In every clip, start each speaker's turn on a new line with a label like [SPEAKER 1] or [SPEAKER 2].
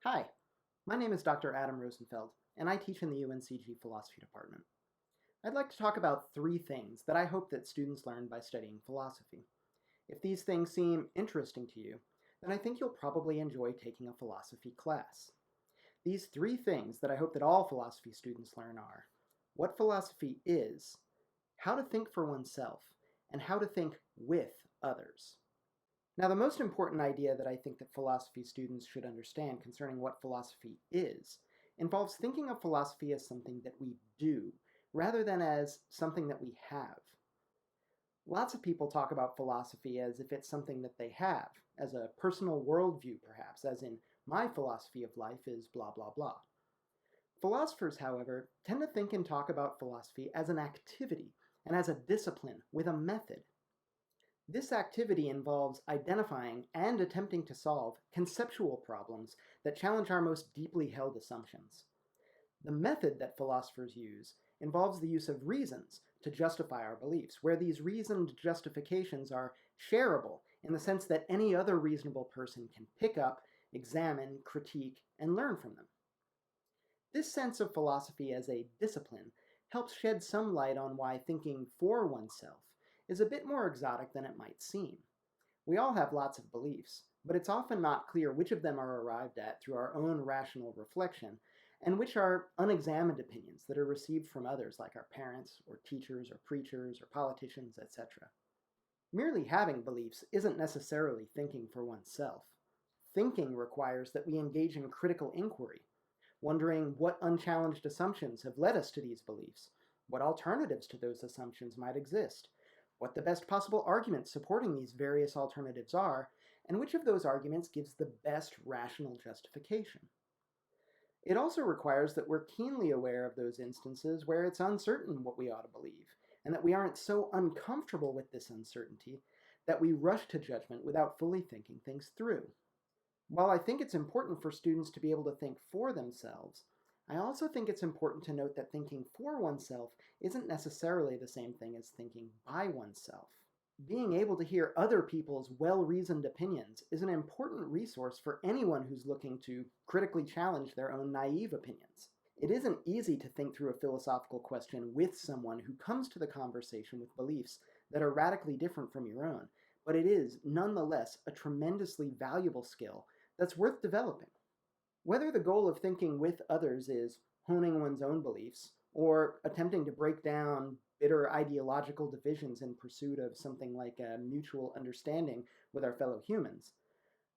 [SPEAKER 1] Hi, my name is Dr. Adam Rosenfeld, and I teach in the UNCG Philosophy Department. I'd like to talk about three things that I hope that students learn by studying philosophy. If these things seem interesting to you, then I think you'll probably enjoy taking a philosophy class. These three things that I hope that all philosophy students learn are what philosophy is, how to think for oneself, and how to think with others. Now, the most important idea that I think that philosophy students should understand concerning what philosophy is involves thinking of philosophy as something that we do, rather than as something that we have. Lots of people talk about philosophy as if it's something that they have, as a personal worldview perhaps, as in, my philosophy of life is blah blah blah. Philosophers, however, tend to think and talk about philosophy as an activity and as a discipline with a method. This activity involves identifying and attempting to solve conceptual problems that challenge our most deeply held assumptions. The method that philosophers use involves the use of reasons to justify our beliefs, where these reasoned justifications are shareable in the sense that any other reasonable person can pick up, examine, critique, and learn from them. This sense of philosophy as a discipline helps shed some light on why thinking for oneself is a bit more exotic than it might seem. We all have lots of beliefs, but it's often not clear which of them are arrived at through our own rational reflection, and which are unexamined opinions that are received from others like our parents, or teachers, or preachers, or politicians, etc. Merely having beliefs isn't necessarily thinking for oneself. Thinking requires that we engage in critical inquiry, wondering what unchallenged assumptions have led us to these beliefs, what alternatives to those assumptions might exist, what the best possible arguments supporting these various alternatives are, and which of those arguments gives the best rational justification. It also requires that we're keenly aware of those instances where it's uncertain what we ought to believe, and that we aren't so uncomfortable with this uncertainty that we rush to judgment without fully thinking things through. While I think it's important for students to be able to think for themselves, I also think it's important to note that thinking for oneself isn't necessarily the same thing as thinking by oneself. Being able to hear other people's well-reasoned opinions is an important resource for anyone who's looking to critically challenge their own naive opinions. It isn't easy to think through a philosophical question with someone who comes to the conversation with beliefs that are radically different from your own, but it is, nonetheless, a tremendously valuable skill that's worth developing. Whether the goal of thinking with others is honing one's own beliefs, or attempting to break down bitter ideological divisions in pursuit of something like a mutual understanding with our fellow humans,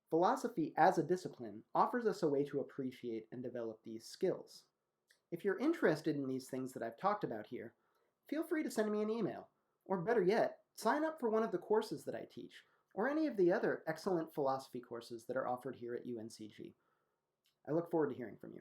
[SPEAKER 1] philosophy as a discipline offers us a way to appreciate and develop these skills. If you're interested in these things that I've talked about here, feel free to send me an email, or better yet, sign up for one of the courses that I teach, or any of the other excellent philosophy courses that are offered here at UNCG. I look forward to hearing from you.